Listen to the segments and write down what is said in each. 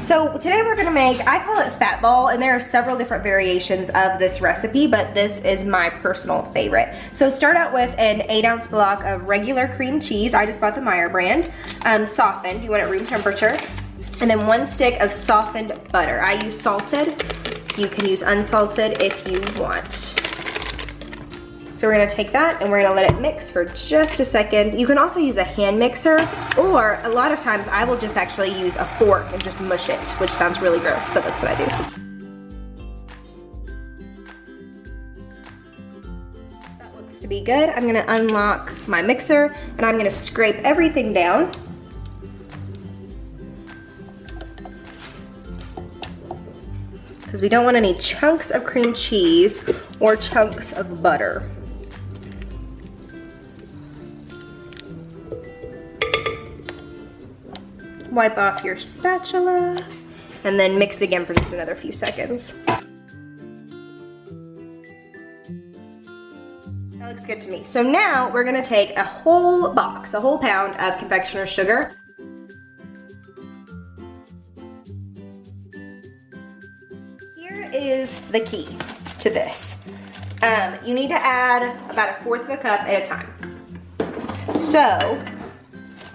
So today we're gonna make, I call it fat ball, and there are several different variations of this recipe, but this is my personal favorite. So start out with an 8-ounce block of regular cream cheese. I just bought the Meyer brand, softened, you want it room temperature. And then 1 stick of softened butter. I use salted, you can use unsalted if you want. So we're gonna take that and we're gonna let it mix for just a second. You can also use a hand mixer, or a lot of times I will just actually use a fork and just mush it, which sounds really gross, but that's what I do. That looks to be good. I'm gonna unlock my mixer and I'm gonna scrape everything down. Because we don't want any chunks of cream cheese or chunks of butter. Wipe off your spatula and then mix again for just another few seconds. That looks good to me. So now we're gonna take a whole box, a whole pound of confectioner's sugar. Here is the key to this. You need to add about 1/4 of a cup at a time. So,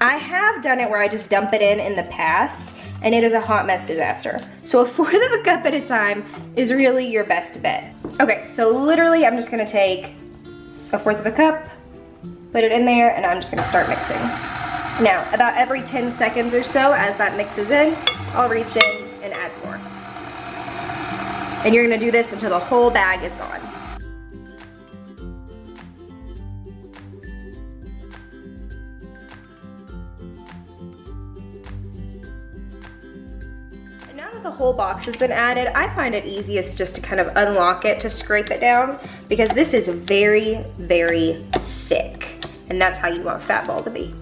I have done it where I just dump it in the past, and it is a hot mess disaster. So 1/4 of a cup at a time is really your best bet. Okay, so literally I'm just gonna take 1/4 of a cup, put it in there, and I'm just gonna start mixing. Now, about every 10 seconds or so, as that mixes in, I'll reach in and add more. And you're gonna do this until the whole bag is gone. Now that the whole box has been added, I find it easiest just to kind of unlock it to scrape it down, because this is very, very thick. And that's how you want fat ball to be.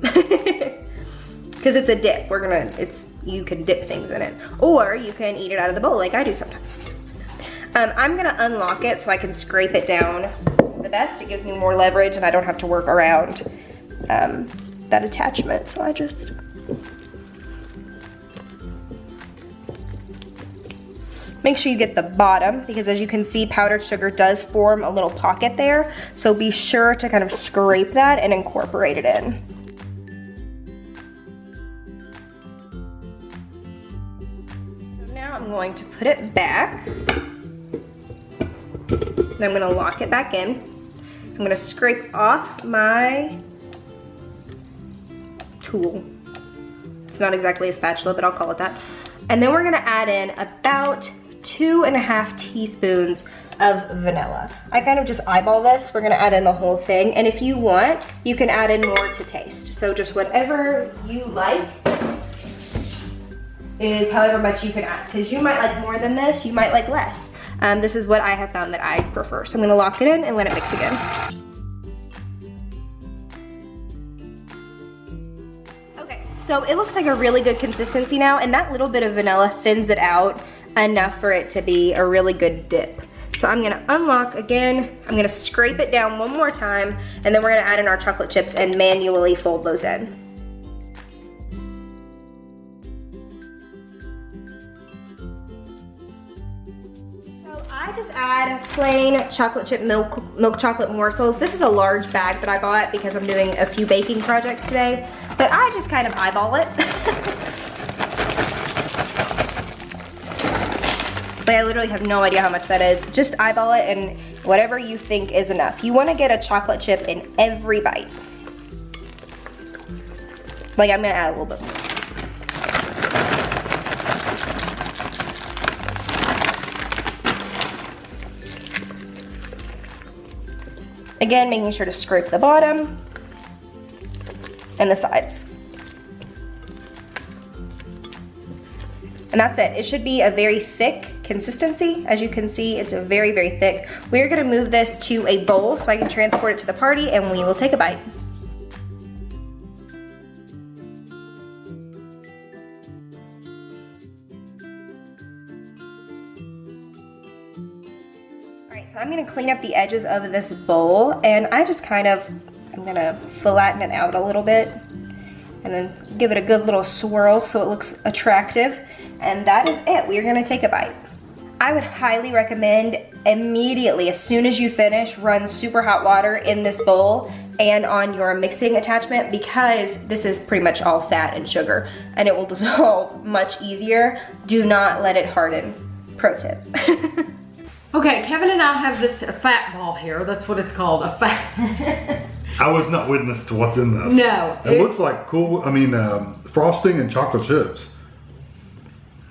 Because it's a dip, you can dip things in it. Or you can eat it out of the bowl like I do sometimes. I'm gonna unlock it so I can scrape it down the best. It gives me more leverage and I don't have to work around that attachment. So I just, make sure you get the bottom, because as you can see, powdered sugar does form a little pocket there. So be sure to kind of scrape that and incorporate it in. So now I'm going to put it back. And I'm gonna lock it back in. I'm gonna scrape off my tool. It's not exactly a spatula, but I'll call it that. And then we're gonna add in about 2.5 teaspoons of vanilla. I kind of just eyeball this. We're gonna add in the whole thing. And if you want, you can add in more to taste. So just whatever you like is however much you can add. Because you might like more than this, you might like less. This is what I have found that I prefer. So I'm gonna lock it in and let it mix again. Okay, so it looks like a really good consistency now, and that little bit of vanilla thins it out enough for it to be a really good dip. So I'm gonna unlock again, I'm gonna scrape it down one more time, and then we're gonna add in our chocolate chips and manually fold those in. I just add plain chocolate chip milk chocolate morsels. This is a large bag that I bought because I'm doing a few baking projects today, but I just kind of eyeball it. But I literally have no idea how much that is. Just eyeball it, and whatever you think is enough. You want to get a chocolate chip in every bite. Like, I'm gonna add a little bit more. Again, making sure to scrape the bottom and the sides. And that's it. It should be a very thick consistency. As you can see, it's a very, very thick. We're gonna move this to a bowl so I can transport it to the party, and we will take a bite. So I'm gonna clean up the edges of this bowl, and I just kind of, I'm gonna flatten it out a little bit and then give it a good little swirl so it looks attractive. And that is it. We're gonna take a bite. I would highly recommend immediately, as soon as you finish, run super hot water in this bowl and on your mixing attachment, because this is pretty much all fat and sugar and it will dissolve much easier. Do not let it harden. Pro tip. Okay, Kevin and I have this fat ball here. That's what it's called, a fat. I was not witness to what's in this. No. It looks like cool, frosting and chocolate chips.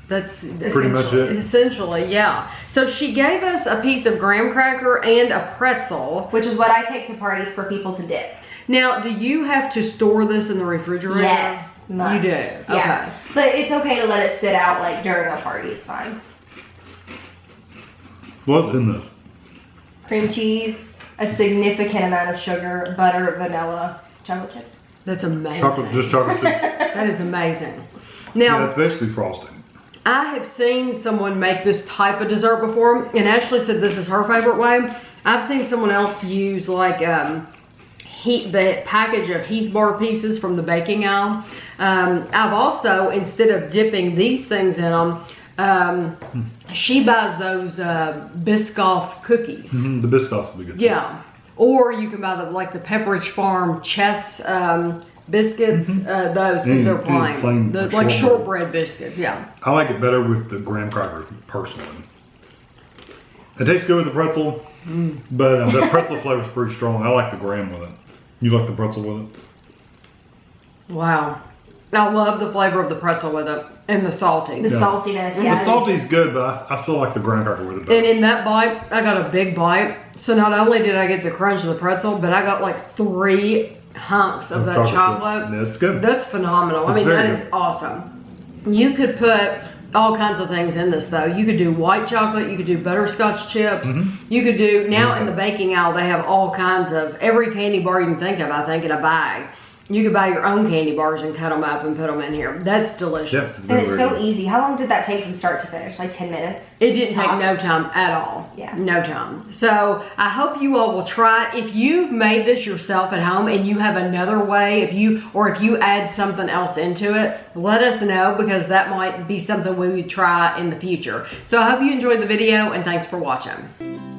That's pretty much it. Essentially, yeah. So she gave us a piece of graham cracker and a pretzel. Which is what I take to parties for people to dip. Now, do you have to store this in the refrigerator? Yes, must. You do? Yeah. Okay. But it's okay to let it sit out like during a party, it's fine. What's in this? Cream cheese, a significant amount of sugar, butter, vanilla, chocolate chips. That's amazing. Just chocolate chips. That is amazing. Now, Yeah, it's basically frosting. I have seen someone make this type of dessert before, and Ashley said this is her favorite way. I've seen someone else use like the package of Heath bar pieces from the baking aisle. I've also, instead of dipping these things in them, she buys those Biscoff cookies. The Biscoffs will be good. Yeah. Or you can buy the Pepperidge Farm Chess biscuits, those, because they're plain. Like shortbread biscuits, yeah. I like it better with the graham cracker, personally. It tastes good with the pretzel, but the pretzel flavor is pretty strong. I like the graham with it. You like the pretzel with it? Wow. I love the flavor of the pretzel with it, and the salty. The saltiness, yeah. The salty's good, but I still like the graham cracker with it better. And in that bite, I got a big bite. So not only did I get the crunch of the pretzel, but I got like 3 hunks of that chocolate. Yeah, it's good. That's phenomenal. I mean, that is awesome. You could put all kinds of things in this though. You could do white chocolate, you could do butterscotch chips, you could do, now in the baking aisle, they have all kinds of, every candy bar you can think of, I think, in a bag. You could buy your own candy bars and cut them up and put them in here. That's delicious. Yes, and it's so easy. How long did that take from start to finish? Like 10 minutes? It didn't take no time at all. Yeah. No time. So I hope you all will try it. If you've made this yourself at home and you have another way, if you add something else into it, let us know, because that might be something we would try in the future. So I hope you enjoyed the video, and thanks for watching.